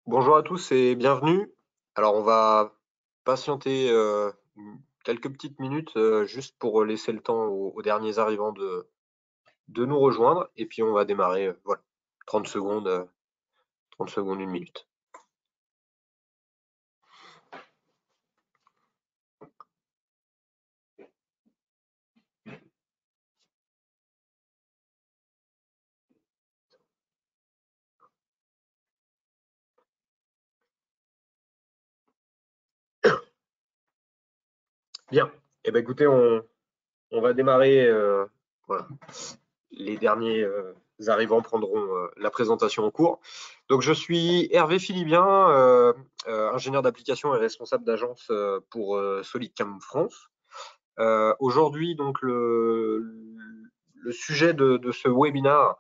Bonjour à tous et bienvenue. Alors on va patienter quelques petites minutes juste pour laisser le temps aux derniers arrivants de nous rejoindre et puis on va démarrer, voilà, 30 secondes, 30 secondes, une minute. Bien, et ben écoutez, on va démarrer, voilà. Les derniers arrivants prendront la présentation en cours. Donc je suis Hervé Philibien, ingénieur d'application et responsable d'agence pour SolidCam France. Aujourd'hui, donc le sujet de ce webinaire,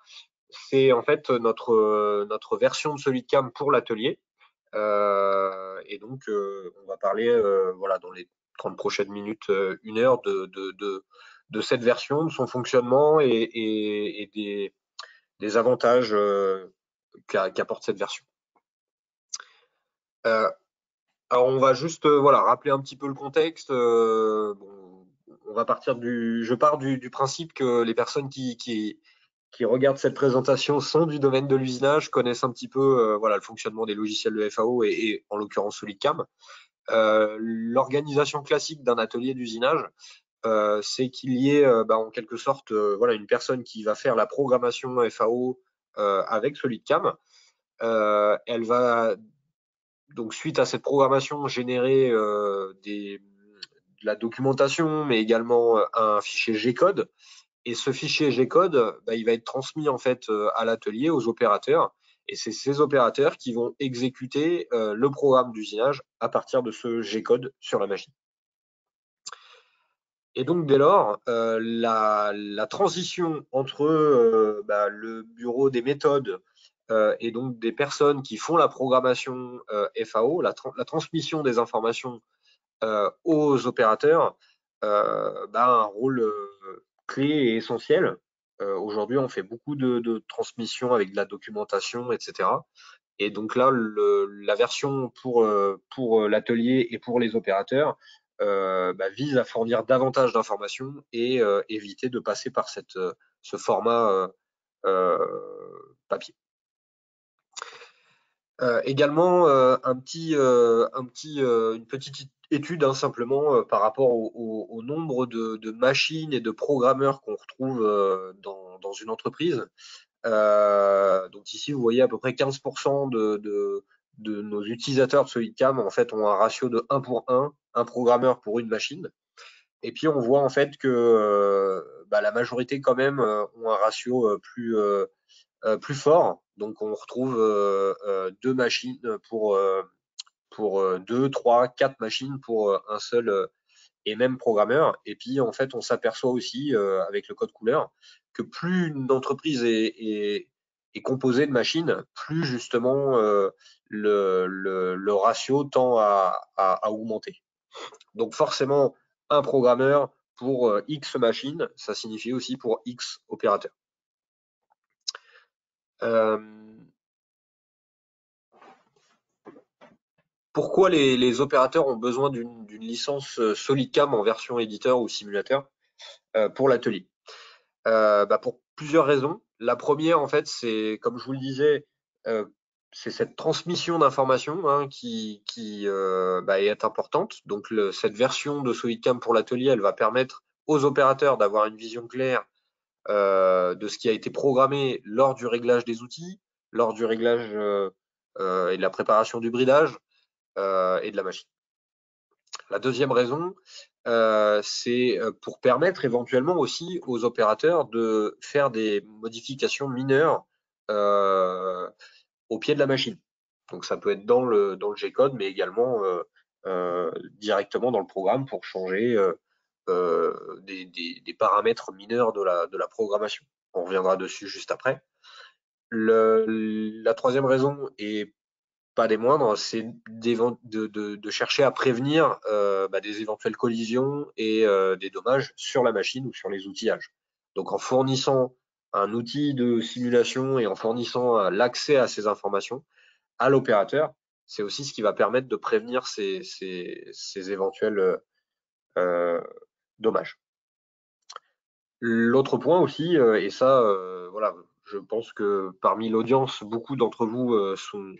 c'est en fait notre version de SolidCam pour l'atelier. Et donc, on va parler, voilà, dans les 30 prochaines minutes, 1 heure de cette version, de son fonctionnement et des avantages qu'apporte cette version. Alors, on va juste voilà, rappeler un petit peu le contexte. Bon, on va partir je pars du principe que les personnes qui regardent cette présentation sont du domaine de l'usinage, connaissent un petit peu voilà, le fonctionnement des logiciels de FAO et en l'occurrence SolidCam. L'organisation classique d'un atelier d'usinage, c'est qu'il y ait en quelque sorte voilà, une personne qui va faire la programmation FAO avec SolidCam. Elle va donc suite à cette programmation générer de la documentation, mais également un fichier G-code. Et ce fichier G-code, il va être transmis en fait à l'atelier, aux opérateurs. Et c'est ces opérateurs qui vont exécuter le programme d'usinage à partir de ce G-code sur la machine. Et donc dès lors, la transition entre le bureau des méthodes et donc des personnes qui font la programmation FAO, la transmission des informations aux opérateurs, a un rôle clé et essentiel. Aujourd'hui, on fait beaucoup de transmissions avec de la documentation, etc. Et donc là, la version pour l'atelier et pour les opérateurs vise à fournir davantage d'informations et éviter de passer par ce format papier. Également, une petite étude simplement par rapport au nombre de machines et de programmeurs qu'on retrouve dans une entreprise. Donc ici, vous voyez à peu près 15% de nos utilisateurs de SolidCam en fait ont un ratio de 1 pour 1, un programmeur pour une machine. Et puis on voit en fait que la majorité quand même ont un ratio plus fort. Donc on retrouve 2 machines pour 2, 3, 4 machines pour un seul et même programmeur. Et puis en fait, on s'aperçoit aussi avec le code couleur que plus une entreprise est composée de machines, plus justement le ratio tend à augmenter. Donc forcément, un programmeur pour X machines, ça signifie aussi pour X opérateurs. Pourquoi les opérateurs ont besoin d'une licence SolidCam en version éditeur ou simulateur pour l'atelier? Pour plusieurs raisons. La première, en fait, c'est, comme je vous le disais, c'est cette transmission d'informations qui est importante. Donc, cette version de SolidCam pour l'atelier, elle va permettre aux opérateurs d'avoir une vision claire de ce qui a été programmé lors du réglage des outils, lors du réglage et de la préparation du bridage et de la machine. La deuxième raison, c'est pour permettre éventuellement aussi aux opérateurs de faire des modifications mineures au pied de la machine. Donc ça peut être dans le G-code, mais également directement dans le programme pour changer des paramètres mineurs de la programmation. On reviendra dessus juste après. La troisième raison est pas des moindres, c'est de chercher à prévenir des éventuelles collisions et des dommages sur la machine ou sur les outillages. Donc en fournissant un outil de simulation et en fournissant l'accès à ces informations, à l'opérateur, c'est aussi ce qui va permettre de prévenir ces éventuels dommages. L'autre point aussi, et ça, voilà, je pense que parmi l'audience, beaucoup d'entre vous sont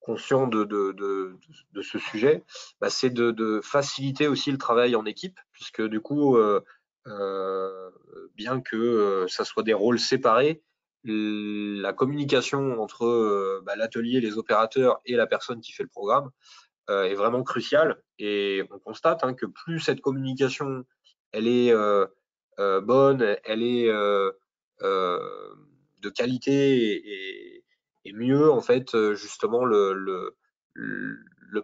conscients de ce sujet, bah, c'est de faciliter aussi le travail en équipe, puisque du coup, bien que ça soit des rôles séparés, la communication entre bah, l'atelier, les opérateurs et la personne qui fait le programme est vraiment cruciale. Et on constate hein, que plus cette communication elle est bonne, elle est de qualité et mieux en fait justement le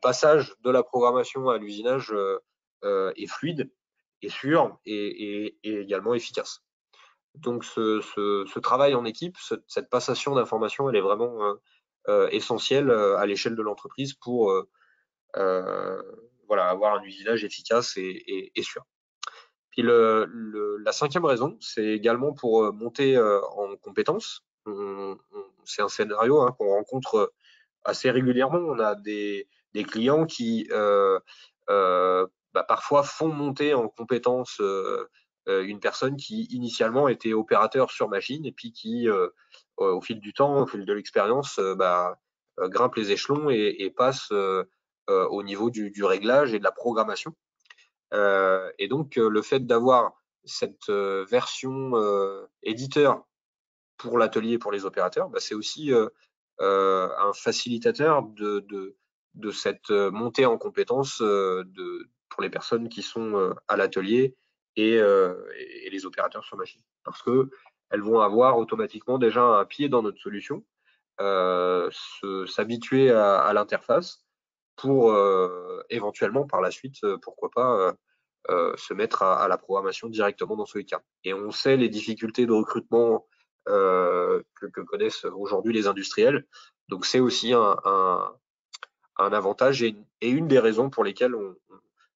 passage de la programmation à l'usinage est fluide, est sûr et également efficace. Donc ce travail en équipe, cette passation d'informations, elle est vraiment essentielle à l'échelle de l'entreprise pour voilà, avoir un usinage efficace et sûr. Puis la cinquième raison, c'est également pour monter en compétences. C'est un scénario hein, qu'on rencontre assez régulièrement. On a des clients qui bah, parfois font monter en compétences une personne qui initialement était opérateur sur machine et puis qui, au fil du temps, au fil de l'expérience, bah, grimpe les échelons et passe au niveau du réglage et de la programmation. Et donc, le fait d'avoir cette version éditeur pour l'atelier et pour les opérateurs, bah, c'est aussi un facilitateur de cette montée en compétences pour les personnes qui sont à l'atelier et les opérateurs sur machine. Parce que elles vont avoir automatiquement déjà un pied dans notre solution, s'habituer à l'interface pour éventuellement par la suite, pourquoi pas, se mettre à la programmation directement dans SolidCAM. Et on sait les difficultés de recrutement que connaissent aujourd'hui les industriels. Donc c'est aussi un avantage et une des raisons pour lesquelles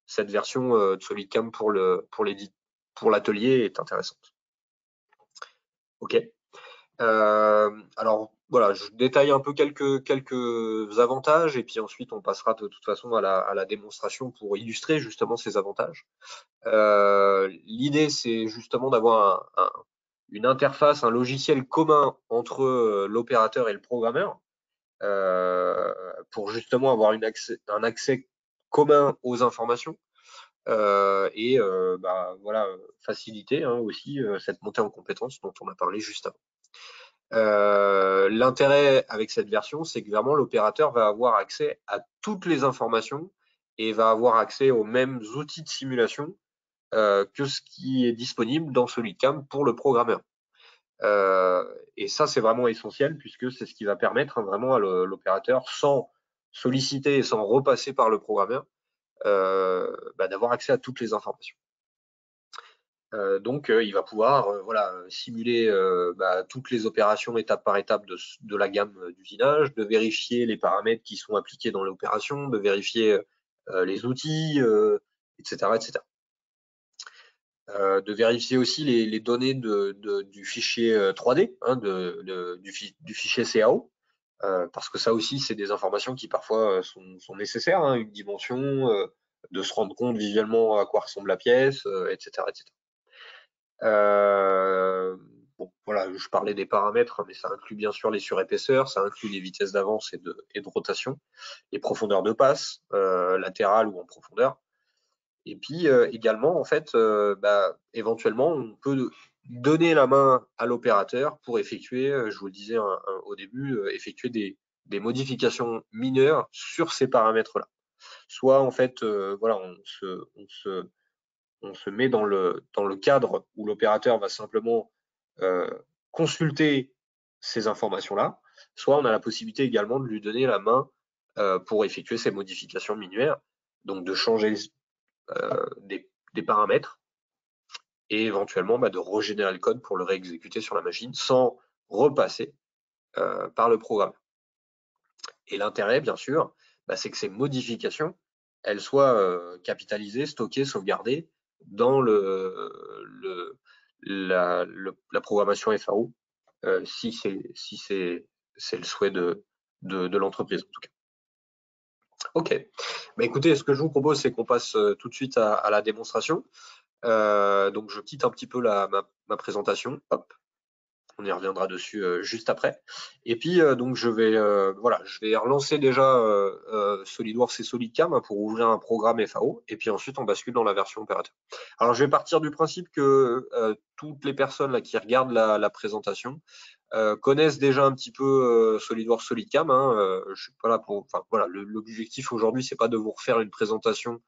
cette version de SolidCAM pour l'atelier est intéressante. Ok. Alors voilà, je détaille un peu quelques avantages et puis ensuite on passera de toute façon à la démonstration pour illustrer justement ces avantages. L'idée c'est justement d'avoir une interface, un logiciel commun entre l'opérateur et le programmeur pour justement avoir un accès commun aux informations et bah, voilà, faciliter hein, aussi cette montée en compétences dont on a parlé juste avant. L'intérêt avec cette version, c'est que vraiment l'opérateur va avoir accès à toutes les informations et va avoir accès aux mêmes outils de simulation que ce qui est disponible dans SolidCAM pour le programmeur. Et ça, c'est vraiment essentiel puisque c'est ce qui va permettre hein, vraiment à l'opérateur, sans solliciter et sans repasser par le programmeur, bah, d'avoir accès à toutes les informations. Donc, il va pouvoir voilà, simuler bah, toutes les opérations étape par étape de la gamme d'usinage, de vérifier les paramètres qui sont appliqués dans l'opération, de vérifier les outils, etc., etc. De vérifier aussi les données du fichier 3D, hein, du fichier CAO, parce que ça aussi, c'est des informations qui parfois sont nécessaires, hein, une dimension, de se rendre compte visuellement à quoi ressemble la pièce, etc., etc. Bon, voilà, je parlais des paramètres, mais ça inclut bien sûr les surépaisseurs, ça inclut les vitesses d'avance et de rotation, les profondeurs de passe, latérales ou en profondeur. Et puis également, en fait, bah, éventuellement, on peut donner la main à l'opérateur pour effectuer, je vous le disais au début, effectuer des modifications mineures sur ces paramètres-là. Soit en fait, voilà, on se met dans le cadre où l'opérateur va simplement consulter ces informations-là, soit on a la possibilité également de lui donner la main pour effectuer ces modifications minières, donc de changer des paramètres et éventuellement bah, de régénérer le code pour le réexécuter sur la machine sans repasser par le programme. Et l'intérêt, bien sûr, bah, c'est que ces modifications, elles soient capitalisées, stockées, sauvegardées dans la programmation FAO, si c'est le souhait de l'entreprise en tout cas. Ok. Bah, écoutez, ce que je vous propose, c'est qu'on passe tout de suite à la démonstration. Donc je quitte un petit peu ma présentation. Hop. On y reviendra dessus juste après. Et puis donc je vais relancer déjà SolidWorks et SolidCam hein, pour ouvrir un programme FAO et puis ensuite on bascule dans la version opérateur. Alors je vais partir du principe que toutes les personnes là qui regardent la présentation connaissent déjà un petit peu SolidWorks SolidCam. Hein, je suis pas là pour. Enfin voilà, l'objectif aujourd'hui c'est pas de vous refaire une présentation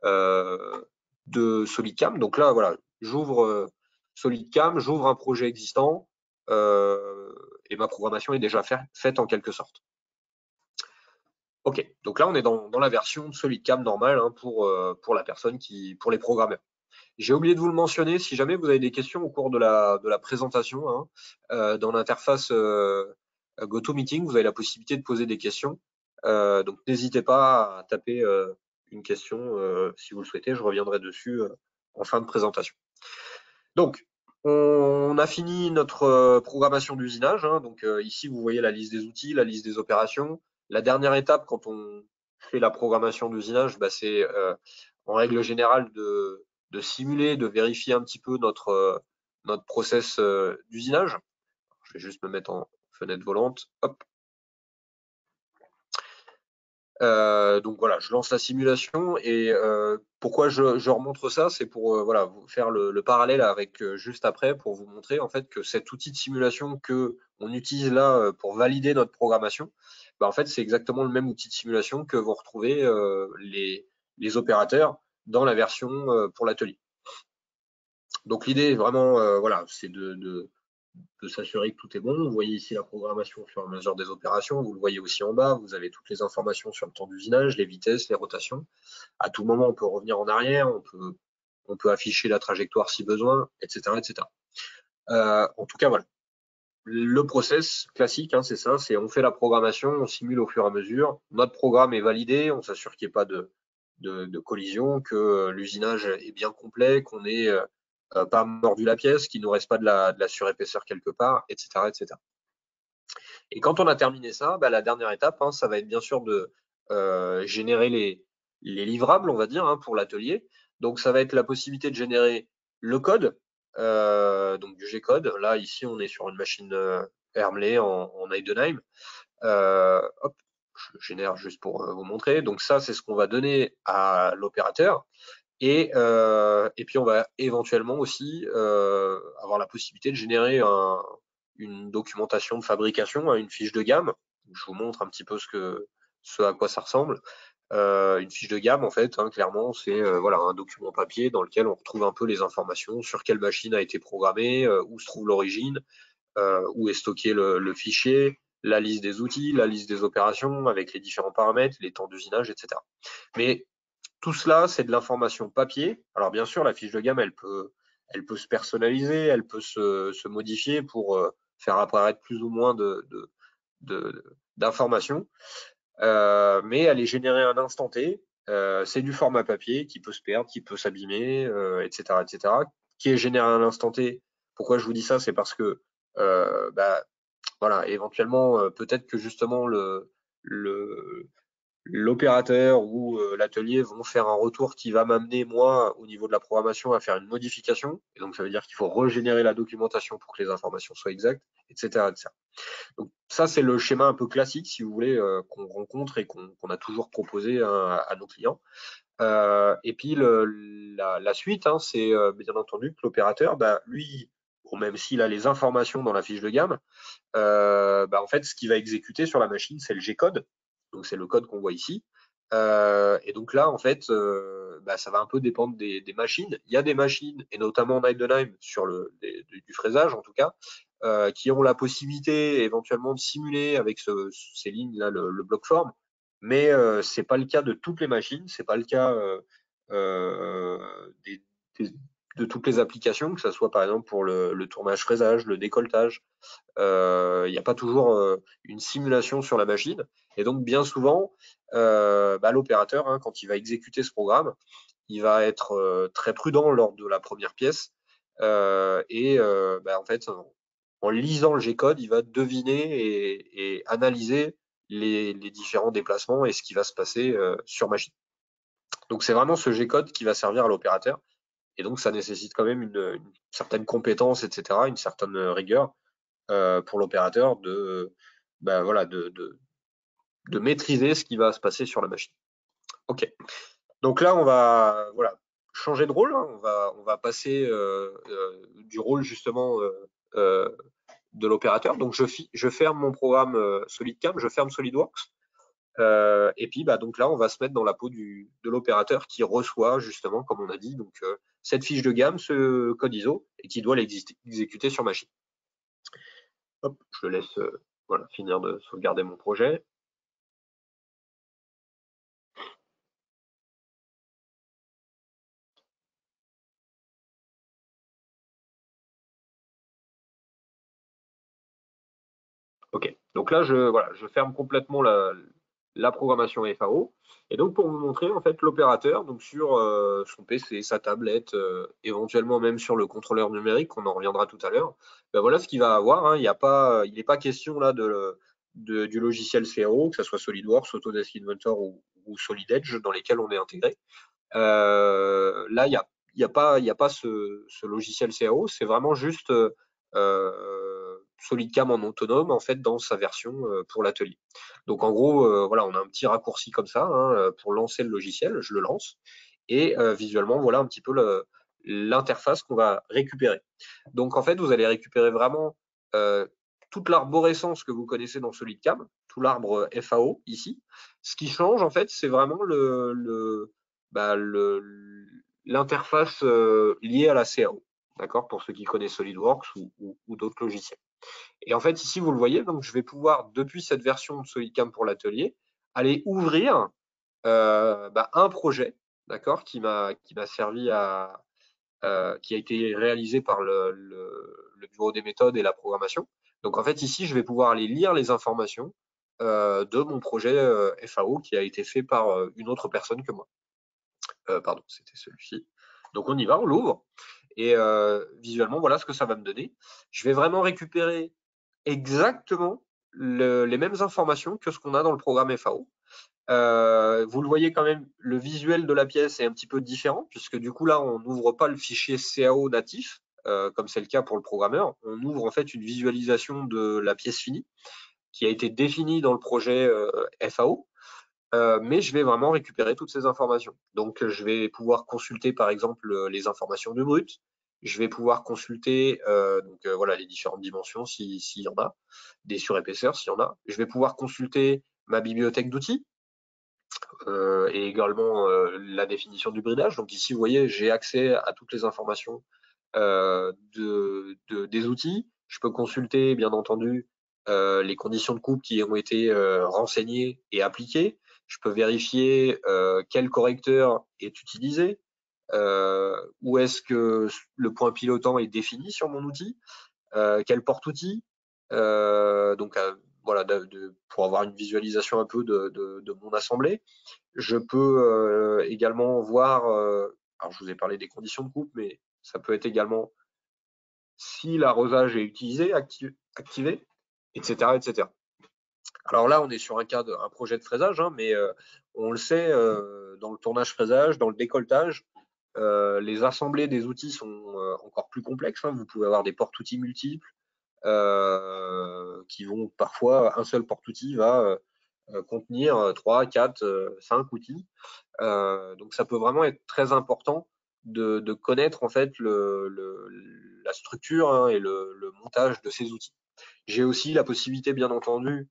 de SolidCam. Donc là voilà, j'ouvre SolidCam, j'ouvre un projet existant et ma programmation est déjà faite en quelque sorte. Ok, donc là on est dans la version de SolidCam normale hein, pour la personne pour les programmeurs. J'ai oublié de vous le mentionner, si jamais vous avez des questions au cours de la présentation, hein, dans l'interface GoToMeeting, vous avez la possibilité de poser des questions. Donc n'hésitez pas à taper une question si vous le souhaitez, je reviendrai dessus en fin de présentation. Donc, on a fini notre programmation d'usinage. Hein, donc ici, vous voyez la liste des outils, la liste des opérations. La dernière étape, quand on fait la programmation d'usinage, bah, c'est en règle générale de simuler, de vérifier un petit peu notre process d'usinage. Je vais juste me mettre en fenêtre volante. Hop. Donc voilà, je lance la simulation et pourquoi je remontre ça, c'est pour voilà, vous faire le parallèle avec juste après pour vous montrer en fait que cet outil de simulation que on utilise là pour valider notre programmation, bah, en fait c'est exactement le même outil de simulation que vont retrouver les opérateurs dans la version pour l'atelier. Donc l'idée vraiment voilà, c'est de s'assurer que tout est bon. Vous voyez ici la programmation au fur et à mesure des opérations. Vous le voyez aussi en bas. Vous avez toutes les informations sur le temps d'usinage, les vitesses, les rotations. À tout moment, on peut revenir en arrière. On peut afficher la trajectoire si besoin, etc. etc. En tout cas, voilà. Le process classique, hein, c'est ça. C'est on fait la programmation, on simule au fur et à mesure. Notre programme est validé. On s'assure qu'il n'y ait pas de collision, que l'usinage est bien complet, qu'on ait pas mordu la pièce, qu'il ne nous reste pas de la surépaisseur quelque part, etc., etc. Et quand on a terminé ça, bah, la dernière étape, hein, ça va être bien sûr de générer les livrables, on va dire, hein, pour l'atelier. Donc ça va être la possibilité de générer le code, donc du G-code. Là, ici, on est sur une machine Hermley en Heidenheim. Hop, je génère juste pour vous montrer. Donc ça, c'est ce qu'on va donner à l'opérateur. Et puis on va éventuellement aussi avoir la possibilité de générer une documentation de fabrication, une fiche de gamme. Je vous montre un petit peu ce à quoi ça ressemble. Une fiche de gamme, en fait, hein, clairement, c'est voilà, un document papier dans lequel on retrouve un peu les informations sur quelle machine a été programmée, où se trouve l'origine, où est stocké le fichier, la liste des outils, la liste des opérations avec les différents paramètres, les temps d'usinage, etc. Mais tout cela, c'est de l'information papier. Alors bien sûr, la fiche de gamme, elle peut se personnaliser, elle peut se modifier pour faire apparaître plus ou moins d'informations. Mais elle est générée à un instant T. C'est du format papier qui peut se perdre, qui peut s'abîmer, etc., etc., qui est généré à un instant T. Pourquoi je vous dis ça? C'est parce que bah, voilà, éventuellement, peut-être que justement l'opérateur ou l'atelier vont faire un retour qui va m'amener, moi, au niveau de la programmation, à faire une modification. Et donc, ça veut dire qu'il faut régénérer la documentation pour que les informations soient exactes, etc. etc. Donc, ça, c'est le schéma un peu classique, si vous voulez, qu'on rencontre et qu'on a toujours proposé à nos clients. Et puis, la suite, hein, c'est bien entendu que l'opérateur, bah, lui, bon, même s'il a les informations dans la fiche de gamme, bah, en fait, ce qu'il va exécuter sur la machine, c'est le G-code. Donc, c'est le code qu'on voit ici. Et donc là, en fait, bah, ça va un peu dépendre des machines. Il y a des machines, et notamment en Heidenheim, sur du fraisage en tout cas, qui ont la possibilité éventuellement de simuler avec ces lignes-là le bloc forme. Mais c'est pas le cas de toutes les machines, c'est pas le cas des, de toutes les applications, que ce soit par exemple pour le tournage fraisage, le décolletage. Il n'y a pas toujours une simulation sur la machine. Et donc, bien souvent, bah, l'opérateur, hein, quand il va exécuter ce programme, il va être très prudent lors de la première pièce. Et bah, en fait, en lisant le G-code, il va deviner et analyser les différents déplacements et ce qui va se passer sur machine. Donc c'est vraiment ce G-code qui va servir à l'opérateur. Et donc ça nécessite quand même une certaine compétence, etc., une certaine rigueur pour l'opérateur voilà, de maîtriser ce qui va se passer sur la machine. Ok. Donc là, on va voilà, changer de rôle. Hein. On va passer du rôle justement de l'opérateur. Donc je ferme mon programme SolidCam, je ferme SolidWorks. Et puis donc là, on va se mettre dans la peau de l'opérateur qui reçoit justement, comme on a dit, donc cette fiche de gamme, ce code ISO, et qui doit l'exécuter sur machine. Hop, je laisse voilà, finir de sauvegarder mon projet. Ok, donc là, voilà, je ferme complètement la programmation FAO. Et donc, pour vous montrer, en fait, l'opérateur, donc sur son PC, sa tablette, éventuellement même sur le contrôleur numérique, on en reviendra tout à l'heure, ben voilà ce qu'il va avoir. Hein. Il n'est pas question là du logiciel CAO, que ce soit SolidWorks, Autodesk Inventor ou Solid Edge, dans lesquels on est intégré. Là, il y a pas ce logiciel CAO, c'est vraiment juste SolidCam en autonome en fait dans sa version pour l'atelier. Donc en gros, voilà, on a un petit raccourci comme ça hein, pour lancer le logiciel. Je le lance et visuellement, voilà un petit peu l'interface qu'on va récupérer. Donc en fait, vous allez récupérer vraiment toute l'arborescence que vous connaissez dans SolidCam, tout l'arbre FAO ici. Ce qui change en fait, c'est vraiment l'interface liée à la CAO, d'accord, pour ceux qui connaissent SolidWorks ou d'autres logiciels. Et en fait, ici, vous le voyez, donc je vais pouvoir, depuis cette version de SolidCam pour l'atelier, aller ouvrir un projet, d'accord, qui m'a servi qui a été réalisé par le bureau des méthodes et la programmation. Donc en fait, ici, je vais pouvoir aller lire les informations de mon projet FAO qui a été fait par une autre personne que moi. Pardon, c'était celui-ci. Donc on y va, on l'ouvre. Et visuellement, voilà ce que ça va me donner. Je vais vraiment récupérer exactement les mêmes informations que ce qu'on a dans le programme FAO. Vous le voyez quand même, le visuel de la pièce est un petit peu différent, puisque du coup là, on n'ouvre pas le fichier CAO natif, comme c'est le cas pour le programmeur. On ouvre en fait une visualisation de la pièce finie, qui a été définie dans le projet FAO. Mais je vais vraiment récupérer toutes ces informations. Donc, je vais pouvoir consulter, par exemple, les informations de brut. Je vais pouvoir consulter voilà, les différentes dimensions s'il y en a, des surépaisseurs s'il y en a. Je vais pouvoir consulter ma bibliothèque d'outils et également la définition du bridage. Donc ici, vous voyez, j'ai accès à toutes les informations des outils. Je peux consulter, bien entendu, les conditions de coupe qui ont été renseignées et appliquées. Je peux vérifier quel correcteur est utilisé, où est-ce que le point pilotant est défini sur mon outil, quel porte-outil. Donc voilà, pour avoir une visualisation un peu de mon assemblée. Je peux également voir, alors je vous ai parlé des conditions de coupe, mais ça peut être également si l'arrosage est utilisé, activé, etc., etc. Alors là, on est sur un projet de fraisage, hein, mais on le sait, dans le tournage fraisage, dans le décolletage, les assemblées des outils sont encore plus complexes. Hein. Vous pouvez avoir des porte-outils multiples qui vont parfois, un seul porte-outil va contenir 3, 4, 5 outils. Donc ça peut vraiment être très important de connaître en fait la structure hein, et le montage de ces outils. J'ai aussi la possibilité, bien entendu,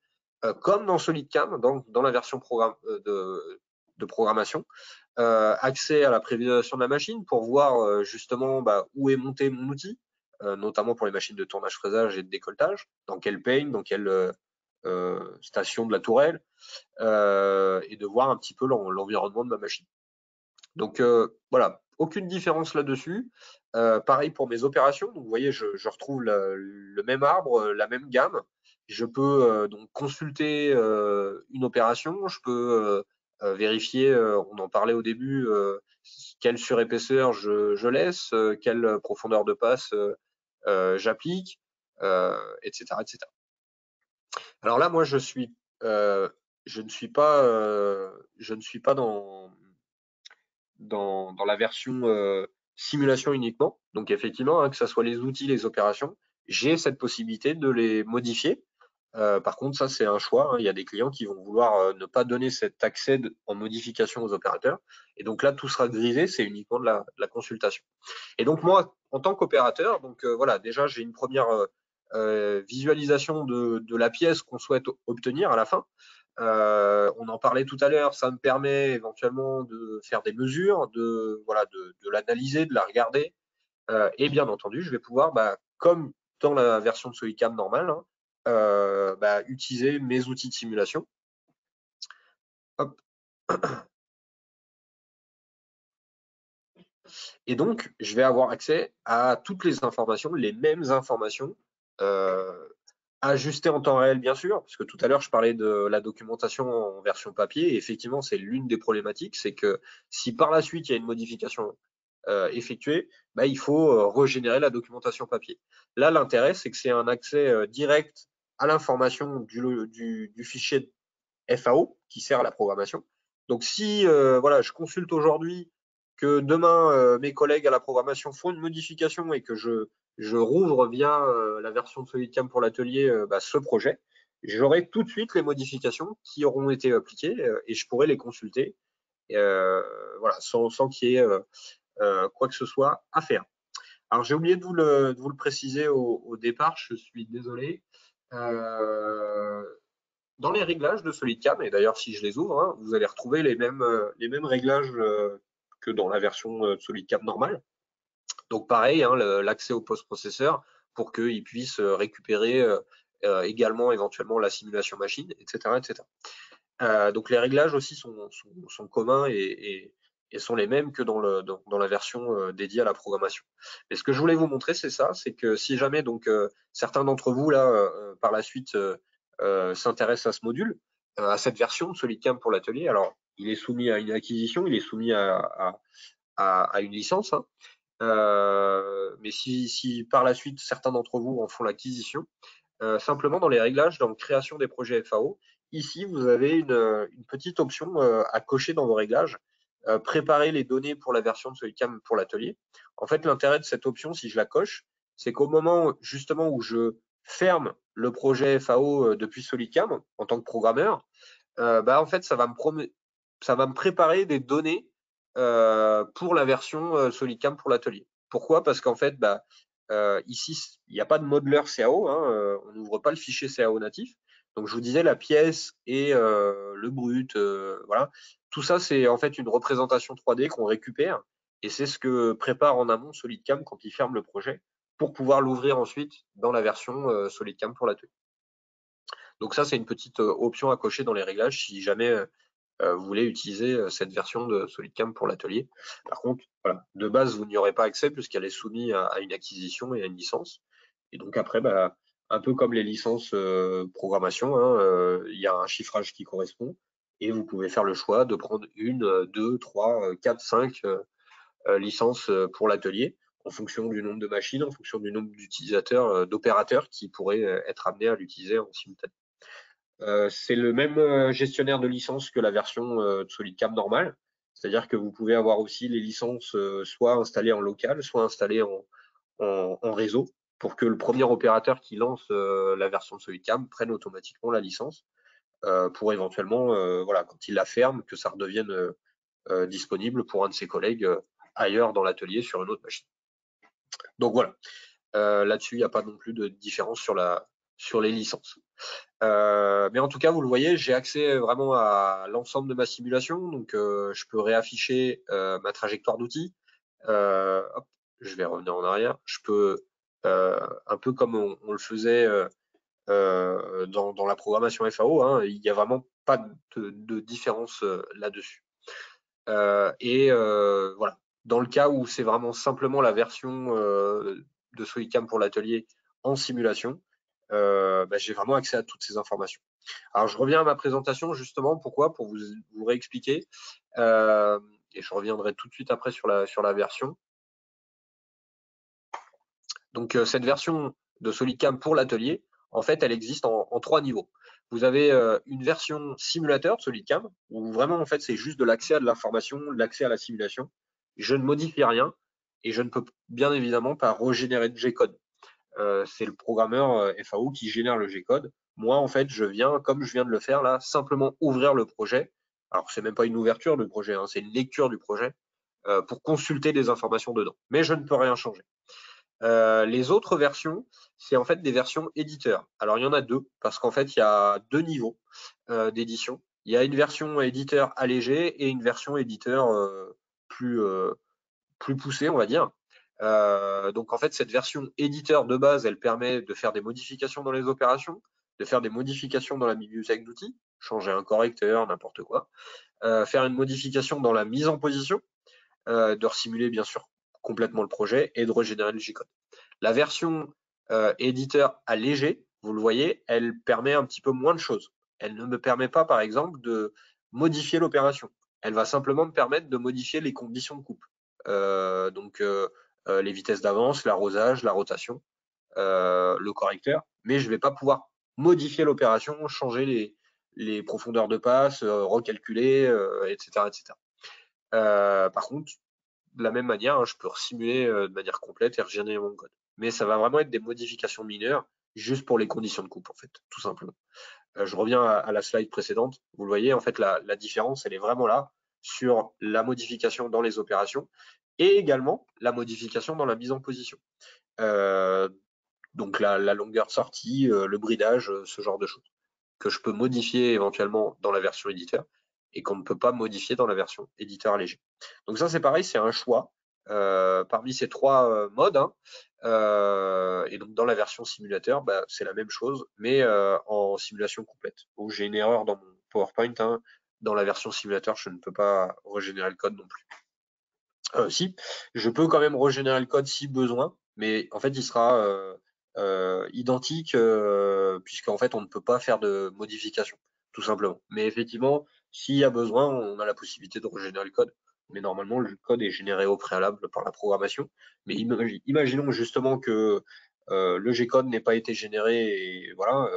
comme dans SolidCam, dans la version de programmation, accès à la prévisualisation de la machine pour voir justement où est monté mon outil, notamment pour les machines de tournage, fraisage et de décolletage, dans quel pane, dans quelle station de la tourelle, et de voir un petit peu l'environnement de ma machine. Donc voilà, aucune différence là-dessus. Pareil pour mes opérations. Donc vous voyez, je retrouve le même arbre, la même gamme. Je peux donc consulter une opération. Je peux vérifier, on en parlait au début, quelle surépaisseur je laisse, quelle profondeur de passe j'applique. etc., etc. Alors là, moi, je ne suis pas dans la version simulation uniquement. Donc effectivement, hein, que ce soit les outils, les opérations, j'ai cette possibilité de les modifier. Par contre, ça, c'est un choix, hein. Il y a des clients qui vont vouloir ne pas donner cet accès en modification aux opérateurs. Et donc là, tout sera grisé, c'est uniquement de la consultation. Et donc moi, en tant qu'opérateur, donc voilà, déjà, j'ai une première visualisation de la pièce qu'on souhaite obtenir à la fin. On en parlait tout à l'heure, ça me permet éventuellement de faire des mesures, voilà, de l'analyser, de la regarder. Et bien entendu, je vais pouvoir, comme dans la version de SolidCam normale, hein, utiliser mes outils de simulation. Hop. Et donc, je vais avoir accès à toutes les informations, les mêmes informations, ajustées en temps réel, bien sûr, parce que tout à l'heure, je parlais de la documentation en version papier, et effectivement, c'est l'une des problématiques, c'est que si par la suite, il y a une modification effectuée, il faut régénérer la documentation papier. Là, l'intérêt, c'est que c'est un accès direct à l'information du fichier FAO qui sert à la programmation. Donc si voilà, je consulte aujourd'hui que demain mes collègues à la programmation font une modification et que je rouvre via la version de SolidCam pour l'atelier ce projet, j'aurai tout de suite les modifications qui auront été appliquées et je pourrai les consulter voilà, sans qu'il y ait quoi que ce soit à faire. Alors j'ai oublié de vous le préciser au départ, je suis désolé. Dans les réglages de SolidCam, et d'ailleurs si je les ouvre, hein, vous allez retrouver les mêmes réglages que dans la version de SolidCam normale. Donc pareil, hein, l'accès au post-processeur pour qu'il puisse récupérer également éventuellement la simulation machine, etc. etc. Donc les réglages aussi sont communs et sont les mêmes que dans la version dédiée à la programmation. Mais ce que je voulais vous montrer, c'est ça, c'est que si jamais donc certains d'entre vous là par la suite s'intéressent à ce module, à cette version de SolidCam pour l'atelier, alors il est soumis à une acquisition, il est soumis à une licence, hein. Mais si par la suite certains d'entre vous en font l'acquisition, simplement dans les réglages, dans création des projets FAO, ici vous avez une petite option à cocher dans vos réglages, préparer les données pour la version de SolidCam pour l'atelier. En fait, l'intérêt de cette option, si je la coche, c'est qu'au moment justement où je ferme le projet FAO depuis SolidCam en tant que programmeur, en fait, ça va me préparer des données pour la version SolidCam pour l'atelier. Pourquoi? Parce qu'en fait, ici, il n'y a pas de modeler CAO, hein, on n'ouvre pas le fichier CAO natif. Donc, je vous disais, la pièce et le brut, voilà. Tout ça, c'est en fait une représentation 3D qu'on récupère et c'est ce que prépare en amont SolidCam quand il ferme le projet pour pouvoir l'ouvrir ensuite dans la version SolidCam pour l'atelier. Donc ça, c'est une petite option à cocher dans les réglages si jamais vous voulez utiliser cette version de SolidCam pour l'atelier. Par contre, voilà, de base, vous n'y aurez pas accès puisqu'elle est soumise à une acquisition et à une licence. Et donc après, un peu comme les licences programmation, hein, il y a un chiffrage qui correspond et vous pouvez faire le choix de prendre une, deux, trois, quatre, cinq licences pour l'atelier en fonction du nombre de machines, en fonction du nombre d'utilisateurs, d'opérateurs qui pourraient être amenés à l'utiliser en simultané. C'est le même gestionnaire de licence que la version de SolidCam normale, c'est-à-dire que vous pouvez avoir aussi les licences soit installées en local, soit installées en réseau, pour que le premier opérateur qui lance la version de SolidCam prenne automatiquement la licence, pour éventuellement, voilà, quand il la ferme, que ça redevienne disponible pour un de ses collègues ailleurs dans l'atelier sur une autre machine. Donc voilà, là-dessus, il n'y a pas non plus de différence sur les licences. Mais en tout cas, vous le voyez, j'ai accès vraiment à l'ensemble de ma simulation. Donc, je peux réafficher ma trajectoire d'outil. Je vais revenir en arrière. Je peux, un peu comme on le faisait dans la programmation FAO, hein, il n'y a vraiment pas de différence là-dessus. Et voilà. Dans le cas où c'est vraiment simplement la version de SolidCam pour l'atelier en simulation, j'ai vraiment accès à toutes ces informations. Alors, je reviens à ma présentation justement. Pourquoi? Pour vous réexpliquer. Et je reviendrai tout de suite après sur la version. Donc, cette version de SolidCam pour l'atelier, en fait, elle existe en 3 niveaux. Vous avez une version simulateur de SolidCam, où vraiment, en fait, c'est juste de l'accès à de l'information, de l'accès à la simulation. Je ne modifie rien et je ne peux bien évidemment pas régénérer de G-code. C'est le programmeur FAO qui génère le G-code. Moi, en fait, je viens, comme je viens de le faire là, simplement ouvrir le projet. Alors, c'est même pas une ouverture du projet, hein, c'est une lecture du projet pour consulter des informations dedans. Mais je ne peux rien changer. Les autres versions, c'est en fait des versions éditeurs. Alors, il y en a deux, parce qu'en fait, il y a deux niveaux d'édition. Il y a une version éditeur allégé et une version éditeur plus, plus poussée, on va dire. Donc, en fait, cette version éditeur de base, elle permet de faire des modifications dans les opérations, de faire des modifications dans la bibliothèque d'outils, changer un correcteur, n'importe quoi, faire une modification dans la mise en position, de resimuler bien sûr complètement le projet et de régénérer le G-code. La version éditeur allégé, vous le voyez, elle permet un petit peu moins de choses. Elle ne me permet pas, par exemple, de modifier l'opération. Elle va simplement me permettre de modifier les conditions de coupe. Donc, les vitesses d'avance, l'arrosage, la rotation, le correcteur, mais je ne vais pas pouvoir modifier l'opération, changer les profondeurs de passe, recalculer, etc., etc. Par contre, de la même manière, hein, je peux simuler de manière complète et régénérer mon code. Mais ça va vraiment être des modifications mineures, juste pour les conditions de coupe, en fait, tout simplement. Je reviens à la slide précédente. Vous le voyez, en fait, la différence, elle est vraiment là sur la modification dans les opérations et également la modification dans la mise en position. Donc la longueur de sortie, le bridage, ce genre de choses que je peux modifier éventuellement dans la version éditeur et qu'on ne peut pas modifier dans la version éditeur allégé. Donc ça, c'est pareil, c'est un choix parmi ces trois modes. Hein. Et donc dans la version simulateur, bah, c'est la même chose, mais en simulation complète. Donc j'ai une erreur dans mon PowerPoint. Hein. Dans la version simulateur, je ne peux pas régénérer le code non plus. Si, je peux quand même régénérer le code si besoin, mais en fait, il sera identique puisqu'en fait, on ne peut pas faire de modification, tout simplement. Mais effectivement, s'il y a besoin, on a la possibilité de régénérer le code. Mais normalement, le code est généré au préalable par la programmation. Mais imaginons justement que le G-code n'ait pas été généré et voilà,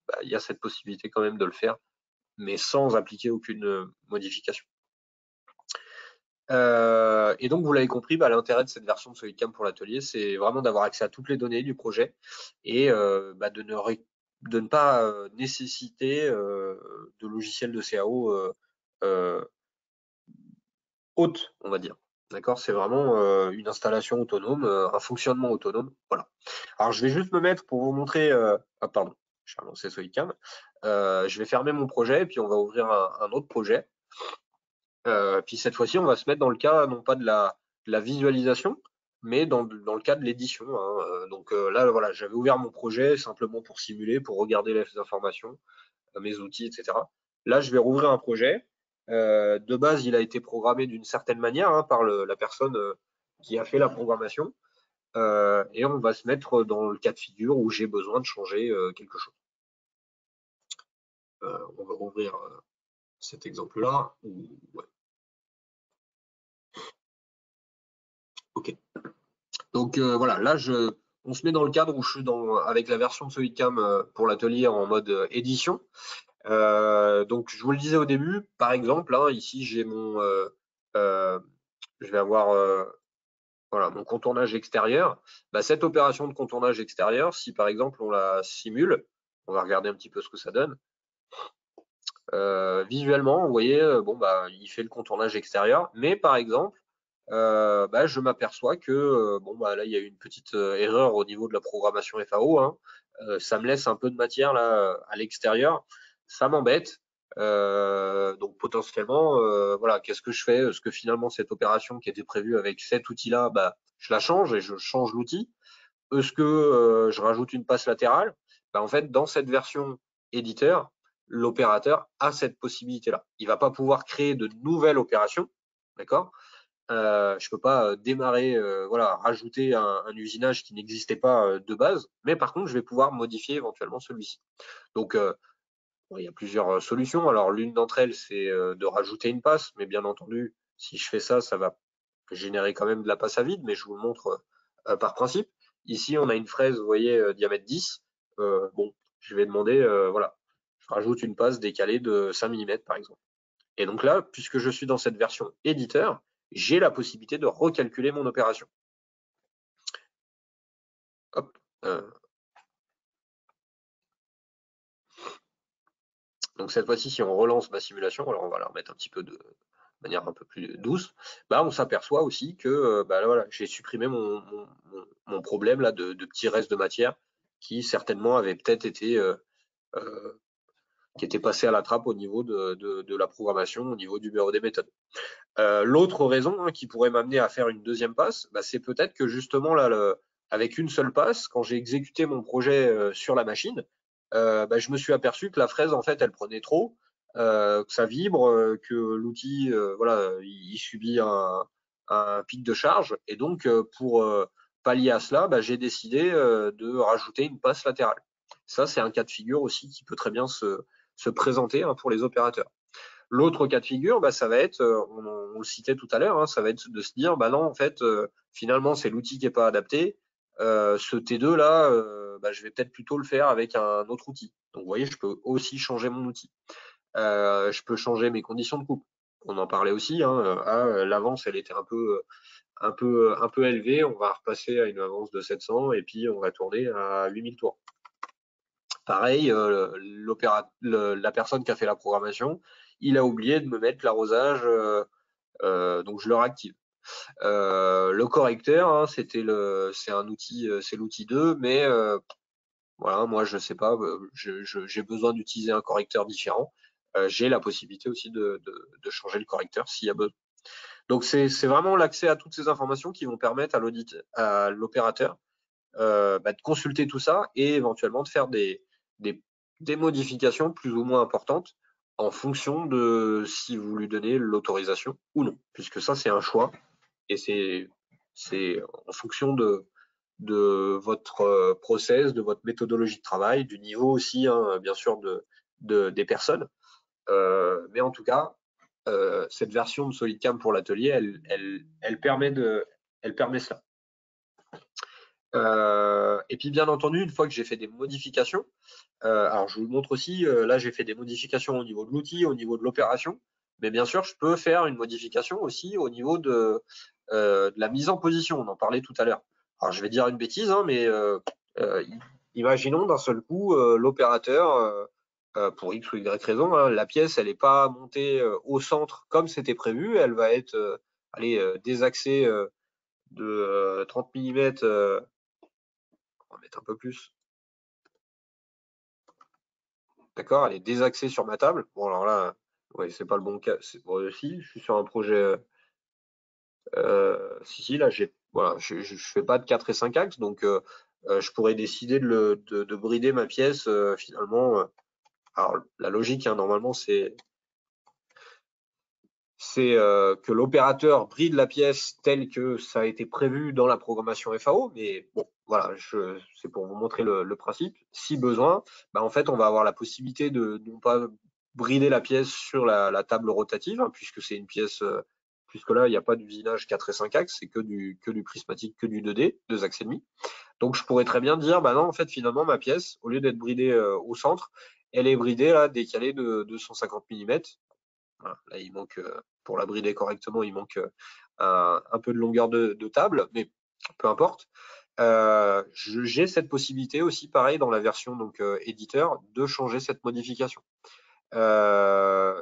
bah, il y a cette possibilité quand même de le faire, mais sans appliquer aucune modification. Et donc, vous l'avez compris, bah, l'intérêt de cette version de SolidCam pour l'atelier, c'est vraiment d'avoir accès à toutes les données du projet et bah, de ne pas nécessiter de logiciel de CAO haute, on va dire. D'accord? C'est vraiment une installation autonome, un fonctionnement autonome. Voilà. Alors, je vais juste me mettre pour vous montrer. Ah, pardon, je vais relancer SolidCam. Je vais fermer mon projet et puis on va ouvrir un autre projet. Puis cette fois-ci, on va se mettre dans le cas non pas de la visualisation, mais dans le cas de l'édition. Hein. Donc là, voilà, j'avais ouvert mon projet simplement pour simuler, pour regarder les informations, mes outils, etc. Là, je vais rouvrir un projet. De base, il a été programmé d'une certaine manière hein, par la personne qui a fait la programmation. Et on va se mettre dans le cas de figure où j'ai besoin de changer quelque chose. On va rouvrir cet exemple-là. Ouais. OK. Donc voilà, là on se met dans le cadre où je suis avec la version de SolidCam pour l'atelier en mode édition. Donc je vous le disais au début, par exemple, hein, ici j'ai je vais avoir voilà, mon contournage extérieur. Bah, cette opération de contournage extérieur, si par exemple on la simule, on va regarder un petit peu ce que ça donne. Visuellement, vous voyez, bon bah il fait le contournage extérieur, mais par exemple, bah, je m'aperçois que bon bah là il y a eu une petite erreur au niveau de la programmation FAO. Hein. Ça me laisse un peu de matière là à l'extérieur, ça m'embête. Donc potentiellement, voilà, qu'est-ce que je fais? Est-ce que finalement cette opération qui était prévue avec cet outil-là, bah, je la change et je change l'outil? Est-ce que je rajoute une passe latérale? Bah, en fait, dans cette version éditeur, l'opérateur a cette possibilité-là. Il va pas pouvoir créer de nouvelles opérations, d'accord? Je peux pas démarrer, voilà, rajouter un usinage qui n'existait pas de base, mais par contre, je vais pouvoir modifier éventuellement celui-ci. Donc, bon, il y a plusieurs solutions. Alors, l'une d'entre elles, c'est de rajouter une passe, mais bien entendu, si je fais ça, ça va générer quand même de la passe à vide, mais je vous le montre par principe. Ici, on a une fraise, vous voyez, diamètre 10. Bon, je vais demander, voilà, je rajoute une passe décalée de 5 mm par exemple. Et donc là, puisque je suis dans cette version éditeur, j'ai la possibilité de recalculer mon opération. Hop. Donc cette fois-ci, si on relance ma simulation, alors on va la remettre un petit peu de manière un peu plus douce, bah on s'aperçoit aussi que bah là, voilà, j'ai supprimé mon problème là de petits restes de matière qui certainement avaient peut-être été qui étaient passés à la trappe au niveau de la programmation, au niveau du bureau des méthodes. L'autre raison qui pourrait m'amener à faire une deuxième passe, bah, c'est peut-être que justement là, avec une seule passe, quand j'ai exécuté mon projet sur la machine, bah, je me suis aperçu que la fraise en fait elle prenait trop, que ça vibre, que l'outil voilà, il subit un pic de charge, et donc pour pallier à cela, bah, j'ai décidé de rajouter une passe latérale. Ça, c'est un cas de figure aussi qui peut très bien se présenter pour les opérateurs. L'autre cas de figure, bah, ça va être, on le citait tout à l'heure, ça va être de se dire, bah non, en fait, finalement, c'est l'outil qui n'est pas adapté. Ce T2 là, bah, je vais peut-être plutôt le faire avec un autre outil. Donc, vous voyez, je peux aussi changer mon outil. Je peux changer mes conditions de coupe. On en parlait aussi. L'avance, elle était un peu élevée. On va repasser à une avance de 700 et puis on va tourner à 8000 tours. Pareil, la personne qui a fait la programmation, il a oublié de me mettre l'arrosage, donc je le réactive. Le correcteur, c'est un outil, c'est l'outil 2, mais voilà, moi je sais pas, j'ai besoin d'utiliser un correcteur différent. J'ai la possibilité aussi de changer le correcteur s'il y a besoin. Donc c'est vraiment l'accès à toutes ces informations qui vont permettre à l'opérateur de consulter tout ça et éventuellement de faire des modifications plus ou moins importantes en fonction de si vous lui donnez l'autorisation ou non, puisque ça c'est un choix et c'est en fonction de votre process, de votre méthodologie de travail, du niveau aussi bien sûr des personnes. Mais en tout cas, cette version de SolidCam pour l'atelier, elle permet cela. Et puis bien entendu, une fois que j'ai fait des modifications, alors je vous le montre aussi, là j'ai fait des modifications au niveau de l'outil, au niveau de l'opération, mais bien sûr je peux faire une modification aussi au niveau de la mise en position, on en parlait tout à l'heure. Alors je vais dire une bêtise, mais imaginons d'un seul coup l'opérateur, pour X ou Y raison, la pièce elle n'est pas montée au centre comme c'était prévu, elle va être désaxée de 30 mm, on va mettre un peu plus. D'accord, elle est désaxée sur ma table. Bon, alors là, ouais, c'est pas le bon cas. Bon, si, je suis sur un projet. Si, là, voilà, je fais pas de 4 et 5 axes, donc je pourrais décider de brider ma pièce finalement. Alors, la logique, normalement, c'est que l'opérateur bride la pièce telle que ça a été prévu dans la programmation FAO, mais bon, voilà, c'est pour vous montrer le principe. Si besoin, bah, en fait, on va avoir la possibilité de non pas brider la pièce sur la table rotative, puisque c'est une pièce, puisque là, il n'y a pas d'usinage 4 et 5 axes, c'est que du prismatique, que du 2D, 2 axes et demi. Donc, je pourrais très bien dire, bah non, en fait, finalement, ma pièce, au lieu d'être bridée au centre, elle est bridée, là, décalée de 250 mm. Voilà, là, il manque, pour la brider correctement, il manque un peu de longueur de table, mais peu importe. J'ai cette possibilité aussi, pareil, dans la version donc éditeur, de changer cette modification.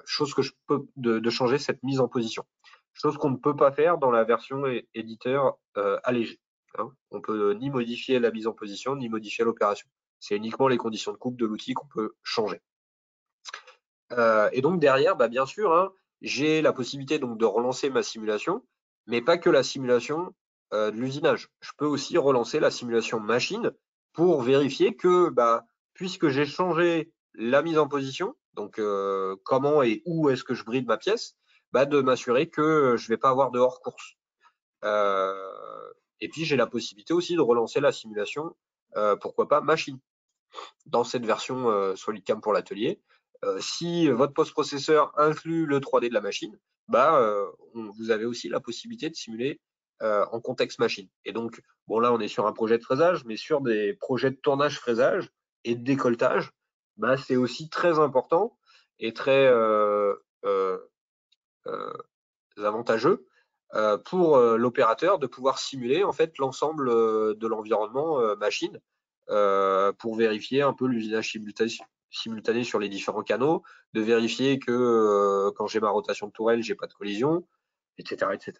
Chose que je peux de changer cette mise en position. Chose qu'on ne peut pas faire dans la version éditeur allégée. On peut ni modifier la mise en position, ni modifier l'opération. C'est uniquement les conditions de coupe de l'outil qu'on peut changer. Et donc derrière, bah, bien sûr, j'ai la possibilité donc de relancer ma simulation, mais pas que la simulation de l'usinage. Je peux aussi relancer la simulation machine pour vérifier que, bah, puisque j'ai changé la mise en position, donc comment et où est-ce que je bride ma pièce, bah, de m'assurer que je ne vais pas avoir de hors-course. Et puis j'ai la possibilité aussi de relancer la simulation, pourquoi pas machine, dans cette version SolidCam pour l'atelier. Si votre post-processeur inclut le 3D de la machine, bah, vous avez aussi la possibilité de simuler en contexte machine. Et donc, bon là, on est sur un projet de fraisage, mais sur des projets de tournage fraisage et de décolletage, bah, c'est aussi très important et très avantageux pour l'opérateur de pouvoir simuler en fait l'ensemble de l'environnement machine pour vérifier un peu l'usinage simultané sur les différents canaux, de vérifier que quand j'ai ma rotation de tourelle, j'ai pas de collision, etc., etc.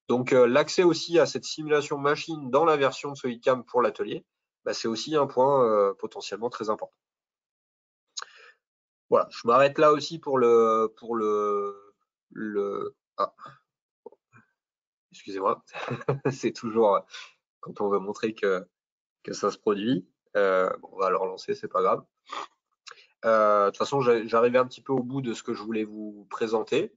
Donc l'accès aussi à cette simulation machine dans la version de SolidCam pour l'atelier, bah, c'est aussi un point potentiellement très important. Voilà, je m'arrête là aussi pour ah, excusez-moi, c'est toujours quand on veut montrer que ça se produit. Bon, on va le relancer, c'est pas grave. De toute façon, j'arrivais un petit peu au bout de ce que je voulais vous présenter.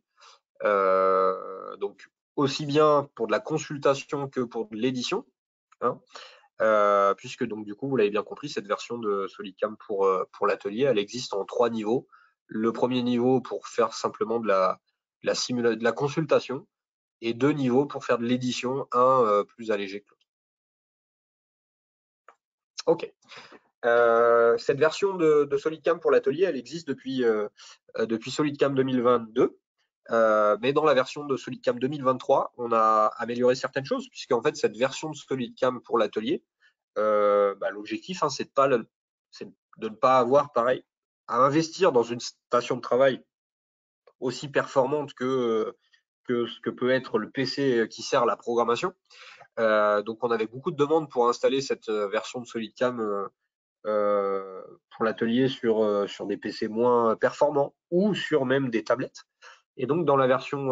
Donc, aussi bien pour de la consultation que pour de l'édition, hein, puisque donc du coup, vous l'avez bien compris, cette version de SolidCam pour l'atelier, elle existe en 3 niveaux. Le premier niveau pour faire simplement de la consultation, et 2 niveaux pour faire de l'édition, un plus allégé que l'autre. Ok. Cette version de SolidCam pour l'atelier, elle existe depuis SolidCam 2022. Mais dans la version de SolidCam 2023, on a amélioré certaines choses, puisqu'en fait, cette version de SolidCam pour l'atelier, bah, l'objectif, hein, c'est de ne pas avoir, pareil, à investir dans une station de travail aussi performante que ce que peut être le PC qui sert à la programmation. Donc, on avait beaucoup de demandes pour installer cette version de SolidCam pour l'atelier sur des PC moins performants ou sur même des tablettes. Et donc, dans la version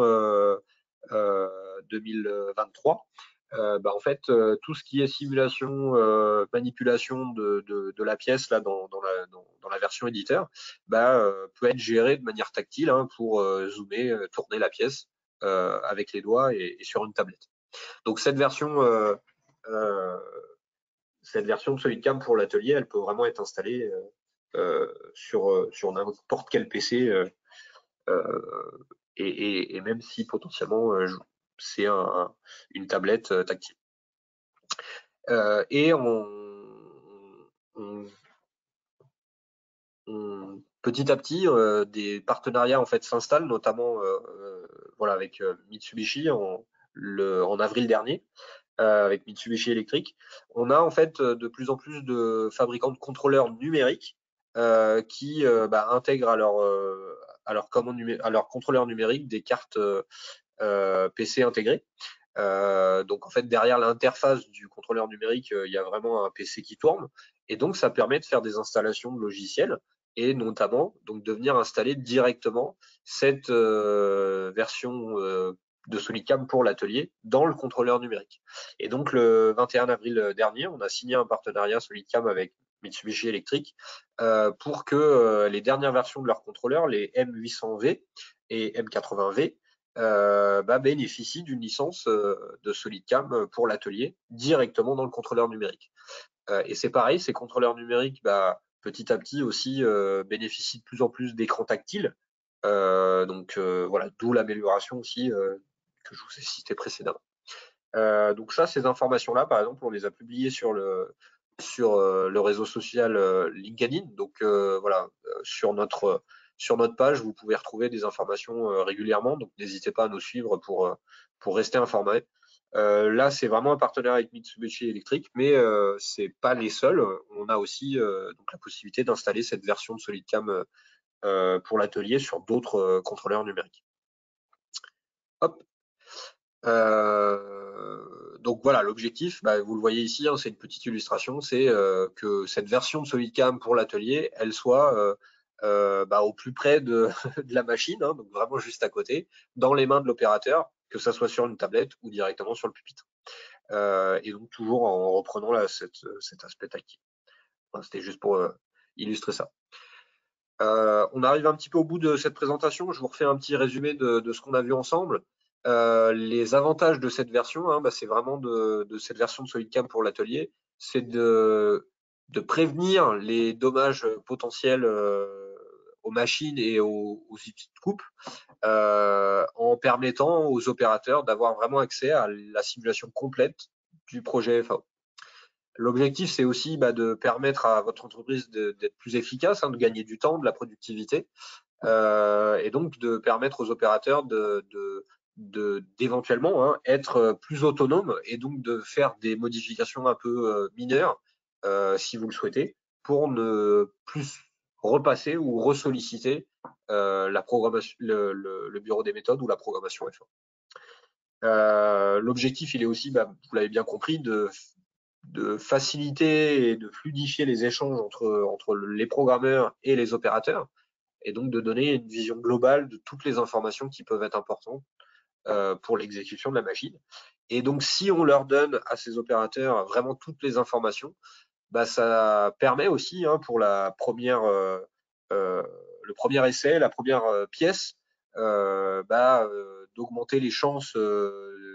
2023, bah, en fait, tout ce qui est simulation, manipulation de la pièce là dans la version éditeur, bah, peut être géré de manière tactile, hein, pour zoomer, tourner la pièce avec les doigts et sur une tablette. Donc cette version de SolidCam pour l'atelier, elle peut vraiment être installée sur n'importe quel PC et même si potentiellement c'est une tablette tactile. Et petit à petit, des partenariats en fait s'installent, notamment voilà, avec Mitsubishi en avril dernier, avec Mitsubishi Electric. On a en fait de plus en plus de fabricants de contrôleurs numériques qui bah, intègrent à leur contrôleur numérique des cartes PC intégrées. Donc en fait, derrière l'interface du contrôleur numérique, il y a vraiment un PC qui tourne. Et donc, ça permet de faire des installations de logiciels et notamment donc de venir installer directement cette version de SolidCam pour l'atelier dans le contrôleur numérique. Et donc, le 21 avril dernier, on a signé un partenariat SolidCam avec Mitsubishi Electric pour que les dernières versions de leurs contrôleurs, les M800V et M80V, bah, bénéficient d'une licence de SolidCam pour l'atelier directement dans le contrôleur numérique. Et c'est pareil, ces contrôleurs numériques, bah, petit à petit aussi bénéficient de plus en plus d'écrans tactiles. Donc voilà, d'où l'amélioration aussi que je vous ai cité précédemment. Donc ça, ces informations-là, par exemple, on les a publiées sur le réseau social LinkedIn. Donc voilà, sur notre page, vous pouvez retrouver des informations régulièrement. Donc n'hésitez pas à nous suivre pour rester informé. Là, c'est vraiment un partenariat avec Mitsubishi Electric, mais c'est pas les seuls. On a aussi donc la possibilité d'installer cette version de SolidCam pour l'atelier sur d'autres contrôleurs numériques. Hop. Donc voilà, l'objectif, bah, vous le voyez ici, hein, c'est une petite illustration, c'est que cette version de SolidCam pour l'atelier, elle soit bah, au plus près de, de la machine, hein, donc vraiment juste à côté, dans les mains de l'opérateur, que ça soit sur une tablette ou directement sur le pupitre. Et donc toujours en reprenant là, cet aspect tactile. Enfin, c'était juste pour illustrer ça. On arrive un petit peu au bout de cette présentation. Je vous refais un petit résumé de ce qu'on a vu ensemble. Les avantages de cette version, hein, bah, c'est vraiment de cette version de SolidCam pour l'atelier, c'est de prévenir les dommages potentiels aux machines et aux outils de coupe, en permettant aux opérateurs d'avoir vraiment accès à la simulation complète du projet FAO. L'objectif, c'est aussi de permettre à votre entreprise d'être plus efficace, de gagner du temps, de la productivité, et donc de permettre aux opérateurs d'éventuellement être plus autonomes et donc de faire des modifications un peu mineures, si vous le souhaitez, pour ne plus repasser ou ressolliciter la programmation, le bureau des méthodes ou la programmation FAO. L'objectif, il est aussi, vous l'avez bien compris, de faciliter et de fluidifier les échanges entre les programmeurs et les opérateurs, et donc de donner une vision globale de toutes les informations qui peuvent être importantes pour l'exécution de la machine. Et donc, si on leur donne à ces opérateurs vraiment toutes les informations, ça permet aussi pour le premier essai, la première pièce, d'augmenter les chances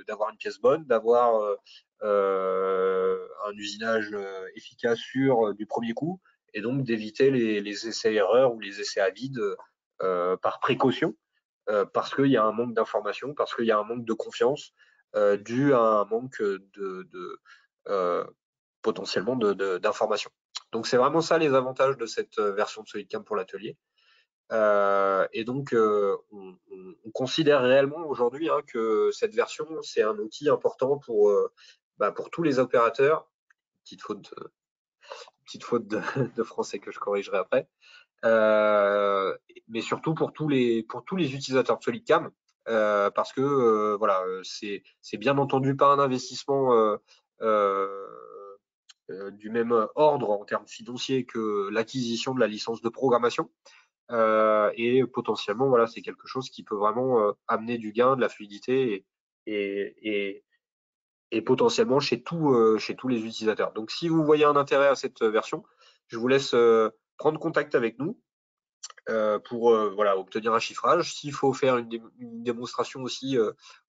d'avoir une pièce bonne, d'avoir un usinage efficace sur du premier coup, et donc d'éviter les essais-erreurs ou les essais à vide par précaution, parce qu'il y a un manque d'information, parce qu'il y a un manque de confiance dû à un manque potentiellement d'informations. Donc c'est vraiment ça les avantages de cette version de SolidCam pour l'atelier. Et donc on considère réellement aujourd'hui que cette version, c'est un outil important pour tous les opérateurs. Petite faute de français que je corrigerai après. Mais surtout pour tous les utilisateurs de SolidCam, parce que voilà, c'est bien entendu pas un investissement du même ordre en termes financiers que l'acquisition de la licence de programmation, et potentiellement voilà, c'est quelque chose qui peut vraiment amener du gain, de la fluidité et potentiellement chez tous les utilisateurs. Donc si vous voyez un intérêt à cette version, je vous laisse prendre contact avec nous pour voilà, obtenir un chiffrage. S'il faut faire une démonstration aussi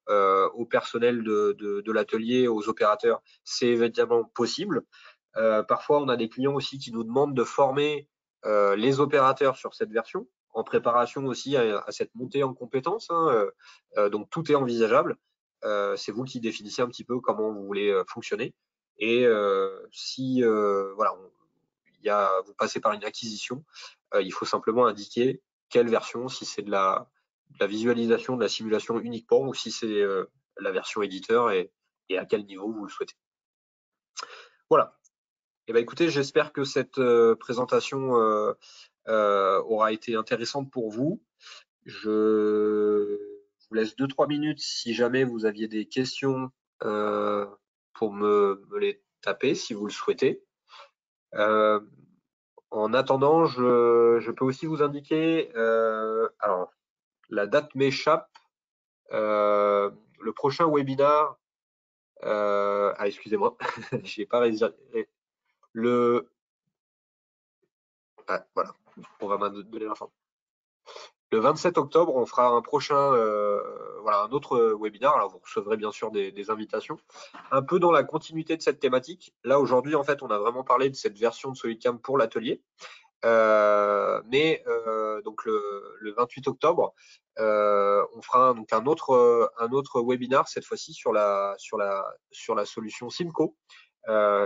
au personnel de l'atelier, aux opérateurs, c'est évidemment possible. Parfois, on a des clients aussi qui nous demandent de former les opérateurs sur cette version, en préparation aussi à cette montée en compétences. Donc, tout est envisageable. C'est vous qui définissez un petit peu comment vous voulez fonctionner. Et si voilà, vous passez par une acquisition, il faut simplement indiquer quelle version, si c'est de la visualisation, de la simulation uniquement, ou si c'est la version éditeur et à quel niveau vous le souhaitez. Voilà. Eh ben, écoutez, j'espère que cette présentation aura été intéressante pour vous. Je vous laisse 2-3 minutes si jamais vous aviez des questions pour me les taper si vous le souhaitez. En attendant, je peux aussi vous indiquer, alors la date m'échappe, le prochain webinar, excusez-moi, j'ai pas réservé voilà, on va me donner l'information. Le 27 octobre, on fera un prochain, voilà, un autre webinaire. Alors, vous recevrez bien sûr des invitations. Un peu dans la continuité de cette thématique. Là, aujourd'hui, en fait, on a vraiment parlé de cette version de SolidCam pour l'atelier. Mais donc le 28 octobre, on fera donc un autre webinaire, cette fois-ci sur la solution Simco,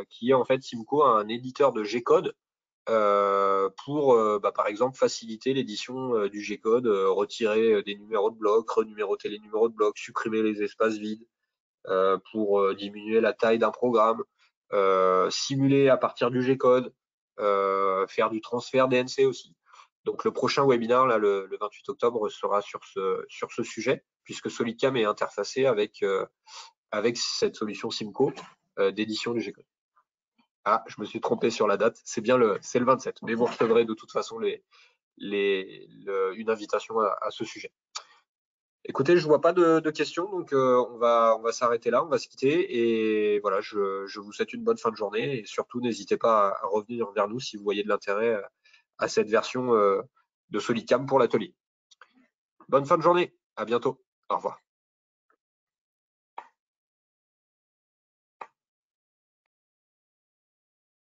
qui est en fait Simco, un éditeur de G-code pour par exemple faciliter l'édition du G-code, retirer des numéros de bloc, renuméroter les numéros de bloc, supprimer les espaces vides pour diminuer la taille d'un programme, simuler à partir du G-code, faire du transfert DNC aussi. Donc le prochain webinaire, là, le 28 octobre, sera sur ce sujet, puisque SolidCam est interfacé avec cette solution Simco d'édition du G-code. Ah, je me suis trompé sur la date, c'est le 27, mais vous recevrez de toute façon une invitation à ce sujet. Écoutez, je vois pas de questions, donc on va s'arrêter là, on va se quitter, et voilà, je vous souhaite une bonne fin de journée, et surtout n'hésitez pas à revenir vers nous si vous voyez de l'intérêt à cette version de SolidCam pour l'atelier. Bonne fin de journée, à bientôt, au revoir.